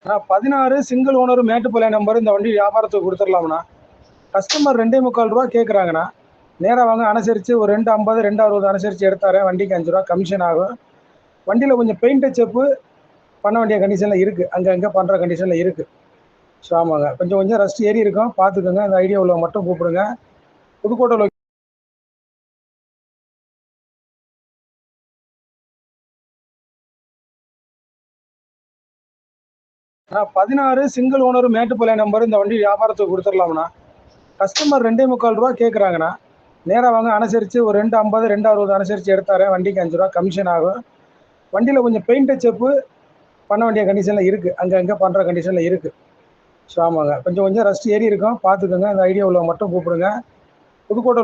16 single owner Mettupalayam number. இந்த வண்டி வியாபாரத்துக்கு கொடுத்துடலாம்ண்ணா. கஸ்டமர் 2.25 ரூபா கேட்குறாங்கண்ணா. நேராக வாங்க, அனுசரித்து ஒரு 2.50 2.60 அனுசரித்து எடுத்தாரேன். வண்டிக்கு 5 ரூபா கமிஷன் ஆகும். வண்டியில் கொஞ்சம் பெயிண்ட் டச்சப்பு பண்ண வேண்டிய கண்டிஷனில் இருக்குது, அங்கே பண்ணுற கண்டிஷனில் இருக்குது. ஸோ ஆமாங்க, கொஞ்சம் ரஸ்ட் ஏறி இருக்கும், பார்த்துக்கோங்க. அந்த ஐடியா உள்ள மட்டும் கூப்பிடுங்க. Pudukkottai 16 single owner Mettupalayam number. இந்த வண்டி வியாபாரத்துக்கு கொடுத்துடலாம்ண்ணா. கஸ்டமர் 2.25 ரூபா கேட்குறாங்கண்ணா. நேராக வாங்க, அனுசரித்து ஒரு 2.50 2.60 அனுசரித்து எடுத்தாரேன். வண்டிக்கு 5 ரூபா கமிஷன் ஆகும். வண்டியில் கொஞ்சம் பெயிண்ட் டச்சப்பு பண்ண வேண்டிய கண்டிஷனில் இருக்குது, அங்கே பண்ணுற கண்டிஷனில் இருக்குது. ஸோ ஆமாங்க, கொஞ்சம் ரஸ்ட் ஏறி இருக்கும், பார்த்துக்கோங்க. அந்த ஐடியா உள்ள மட்டும் கூப்பிடுங்க. புதுக்கோட்டை